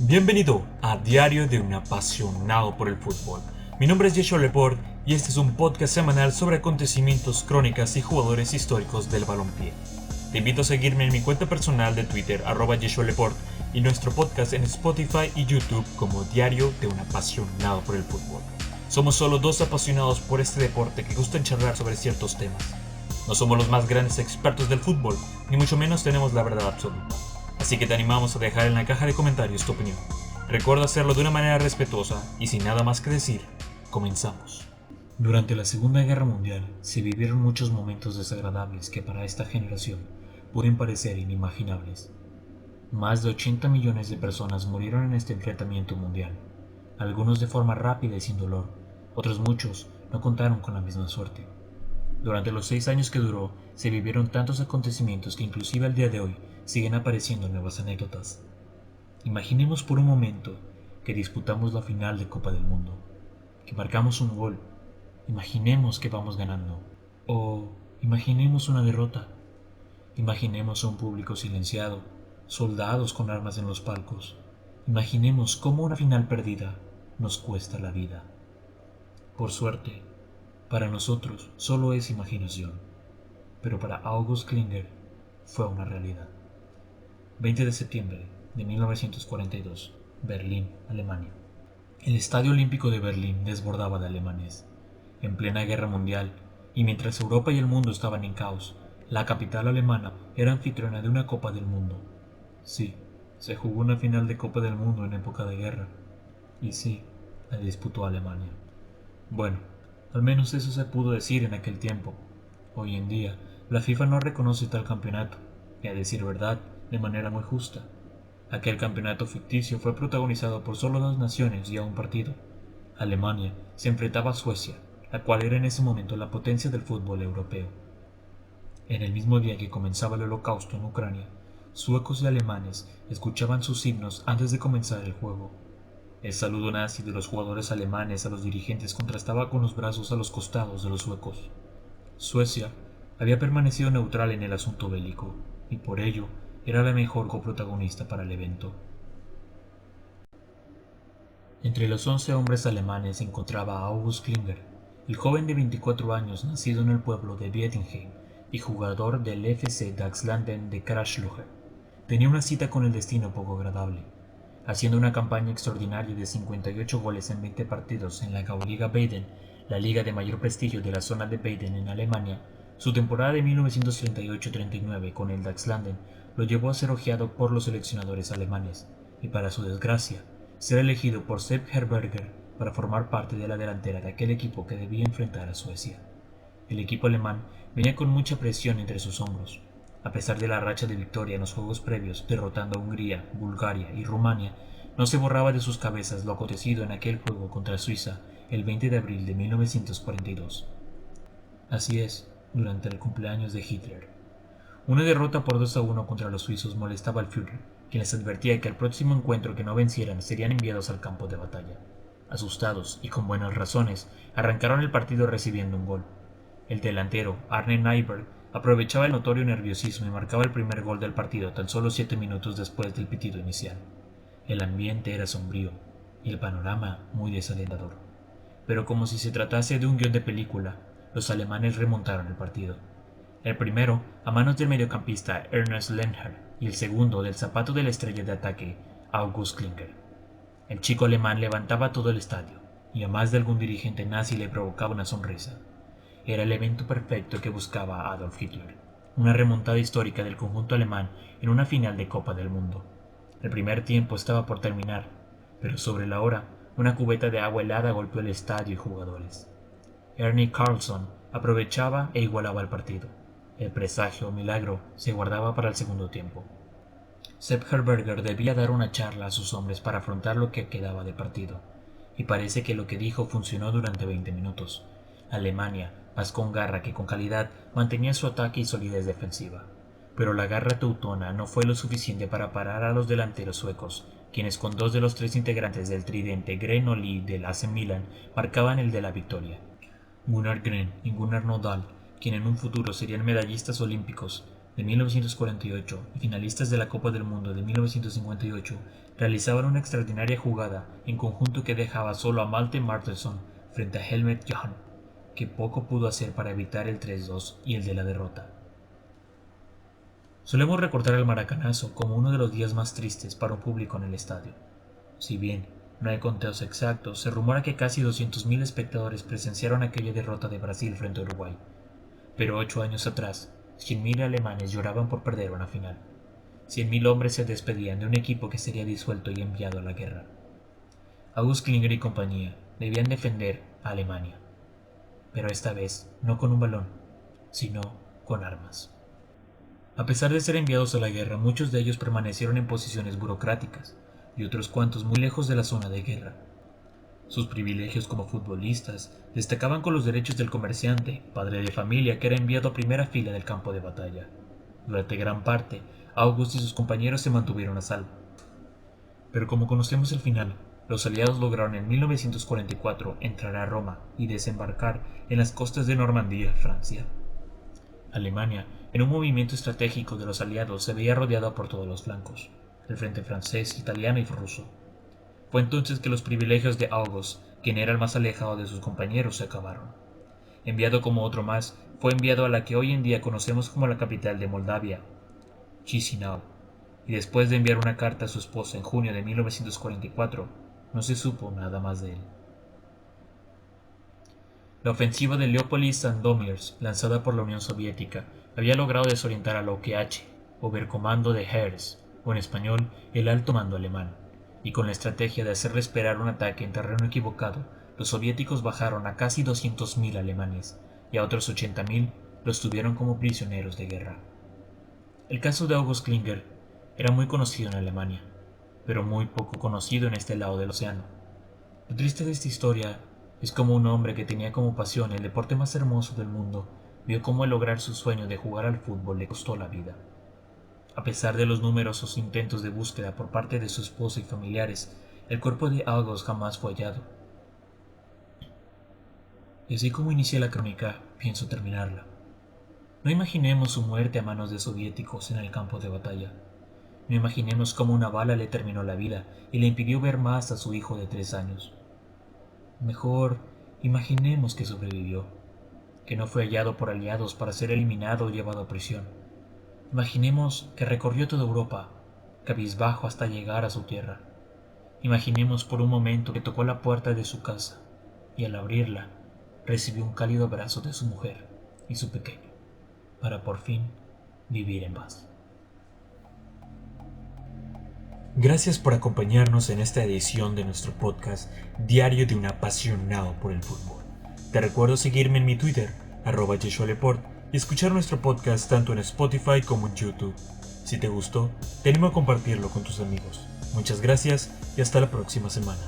Bienvenido a Diario de un apasionado por el fútbol. Mi nombre es Joshua Laporte y este es un podcast semanal sobre acontecimientos, crónicas y jugadores históricos del balompié. Te invito a seguirme en mi cuenta personal de Twitter, @Joshua Laporte, y nuestro podcast en Spotify y YouTube como Diario de un apasionado por el fútbol. Somos solo dos apasionados por este deporte que gustan charlar sobre ciertos temas. No somos los más grandes expertos del fútbol, ni mucho menos tenemos la verdad absoluta. Así que te animamos a dejar en la caja de comentarios tu opinión. Recuerda hacerlo de una manera respetuosa y sin nada más que decir, comenzamos. Durante la Segunda Guerra Mundial se vivieron muchos momentos desagradables que para esta generación pueden parecer inimaginables. Más de 80 millones de personas murieron en este enfrentamiento mundial, algunos de forma rápida y sin dolor, otros muchos no contaron con la misma suerte. Durante los 6 años que duró, se vivieron tantos acontecimientos que inclusive al día de hoy siguen apareciendo nuevas anécdotas. Imaginemos por un momento que disputamos la final de Copa del Mundo, que marcamos un gol, imaginemos que vamos ganando, o imaginemos una derrota, imaginemos a un público silenciado, soldados con armas en los palcos, imaginemos cómo una final perdida nos cuesta la vida. Por suerte, para nosotros solo es imaginación, pero para August Klinger fue una realidad. 20 de septiembre de 1942, Berlín, Alemania. El Estadio Olímpico de Berlín desbordaba de alemanes. En plena guerra mundial, y mientras Europa y el mundo estaban en caos, la capital alemana era anfitriona de una Copa del Mundo. Sí, se jugó una final de Copa del Mundo en época de guerra. Y sí, la disputó Alemania. Bueno, al menos eso se pudo decir en aquel tiempo. Hoy en día, la FIFA no reconoce tal campeonato, y a decir verdad, de manera muy justa. Aquel campeonato ficticio fue protagonizado por solo 2 naciones y a un partido. Alemania se enfrentaba a Suecia, la cual era en ese momento la potencia del fútbol europeo. En el mismo día que comenzaba el holocausto en Ucrania, suecos y alemanes escuchaban sus himnos antes de comenzar el juego. El saludo nazi de los jugadores alemanes a los dirigentes contrastaba con los brazos a los costados de los suecos. Suecia había permanecido neutral en el asunto bélico, y por ello era la mejor coprotagonista para el evento. Entre los 11 hombres alemanes se encontraba August Klinger, el joven de 24 años nacido en el pueblo de Wiedenheim y jugador del FC Dachslanden de Karlsruhe. Tenía una cita con el destino poco agradable. Haciendo una campaña extraordinaria de 58 goles en 20 partidos en la Gauliga Baden, la liga de mayor prestigio de la zona de Baden en Alemania, su temporada de 1938-39 con el Dachslanden lo llevó a ser ojeado por los seleccionadores alemanes, y para su desgracia, ser elegido por Sepp Herberger para formar parte de la delantera de aquel equipo que debía enfrentar a Suecia. El equipo alemán venía con mucha presión entre sus hombros. A pesar de la racha de victoria en los juegos previos, derrotando a Hungría, Bulgaria y Rumania, no se borraba de sus cabezas lo acontecido en aquel juego contra Suiza el 20 de abril de 1942. Así es, durante el cumpleaños de Hitler. Una derrota por 2-1 contra los suizos molestaba al Führer, quien les advertía que al próximo encuentro que no vencieran serían enviados al campo de batalla. Asustados, y con buenas razones, arrancaron el partido recibiendo un gol. El delantero, Arne Nyberg, aprovechaba el notorio nerviosismo y marcaba el primer gol del partido tan solo 7 minutos después del pitido inicial. El ambiente era sombrío y el panorama muy desalentador. Pero como si se tratase de un guión de película, los alemanes remontaron el partido. El primero a manos del mediocampista Ernst Lehner y el segundo del zapato de la estrella de ataque, August Klinger. El chico alemán levantaba todo el estadio, y a más de algún dirigente nazi le provocaba una sonrisa. Era el evento perfecto que buscaba Adolf Hitler, una remontada histórica del conjunto alemán en una final de Copa del Mundo. El primer tiempo estaba por terminar, pero sobre la hora, una cubeta de agua helada golpeó el estadio y jugadores. Ernie Carlson aprovechaba e igualaba el partido. El presagio o milagro se guardaba para el segundo tiempo. Sepp Herberger debía dar una charla a sus hombres para afrontar lo que quedaba de partido, y parece que lo que dijo funcionó durante 20 minutos. Alemania, más con garra que con calidad, mantenía su ataque y solidez defensiva. Pero la garra teutona no fue lo suficiente para parar a los delanteros suecos, quienes con 2 de los 3 integrantes del tridente Gren Oli del AC Milan marcaban el de la victoria. Gunnar Gren y Gunnar Nordal, quien en un futuro serían medallistas olímpicos, de 1948 y finalistas de la Copa del Mundo de 1958 realizaban una extraordinaria jugada en conjunto que dejaba solo a Malte Martelsson frente a Helmut Jahn, que poco pudo hacer para evitar el 3-2 y el de la derrota. Solemos recordar el Maracanazo como uno de los días más tristes para un público en el estadio. Si bien no hay conteos exactos, se rumora que casi 200.000 espectadores presenciaron aquella derrota de Brasil frente a Uruguay. Pero 8 años atrás, 100.000 alemanes lloraban por perder una final. 100.000 hombres se despedían de un equipo que sería disuelto y enviado a la guerra. August Klinger y compañía debían defender a Alemania, pero esta vez no con un balón, sino con armas. A pesar de ser enviados a la guerra, muchos de ellos permanecieron en posiciones burocráticas y otros cuantos muy lejos de la zona de guerra. Sus privilegios como futbolistas destacaban con los derechos del comerciante, padre de familia que era enviado a primera fila del campo de batalla. Durante gran parte, August y sus compañeros se mantuvieron a salvo. Pero como conocemos el final, los aliados lograron en 1944 entrar a Roma y desembarcar en las costas de Normandía, Francia. Alemania, en un movimiento estratégico de los aliados, se veía rodeada por todos los flancos, el frente francés, italiano y ruso. Fue entonces que los privilegios de August, quien era el más alejado de sus compañeros, se acabaron. Enviado como otro más, fue enviado a la que hoy en día conocemos como la capital de Moldavia, Chisinau, y después de enviar una carta a su esposa en junio de 1944, no se supo nada más de él. La ofensiva de Leopold-Sandomierz, lanzada por la Unión Soviética, había logrado desorientar al OKH, Oberkommando de Heers, o en español, el Alto Mando Alemán, y con la estrategia de hacerle esperar un ataque en terreno equivocado, los soviéticos bajaron a casi 200.000 alemanes, y a otros 80.000 los tuvieron como prisioneros de guerra. El caso de August Klinger era muy conocido en Alemania, pero muy poco conocido en este lado del océano. Lo triste de esta historia es como un hombre que tenía como pasión el deporte más hermoso del mundo vio cómo el lograr su sueño de jugar al fútbol le costó la vida. A pesar de los numerosos intentos de búsqueda por parte de su esposa y familiares, el cuerpo de August jamás fue hallado. Y así como inicié la crónica, pienso terminarla. No imaginemos su muerte a manos de soviéticos en el campo de batalla. No imaginemos cómo una bala le terminó la vida y le impidió ver más a su hijo de 3 años. Mejor, imaginemos que sobrevivió, que no fue hallado por aliados para ser eliminado o llevado a prisión. Imaginemos que recorrió toda Europa, cabizbajo hasta llegar a su tierra. Imaginemos por un momento que tocó la puerta de su casa y al abrirla recibió un cálido abrazo de su mujer y su pequeño, para por fin vivir en paz. Gracias por acompañarnos en esta edición de nuestro podcast Diario de un apasionado por el fútbol. Te recuerdo seguirme en mi Twitter, @YeshuaLeport, y escuchar nuestro podcast tanto en Spotify como en YouTube. Si te gustó, te animo a compartirlo con tus amigos. Muchas gracias y hasta la próxima semana.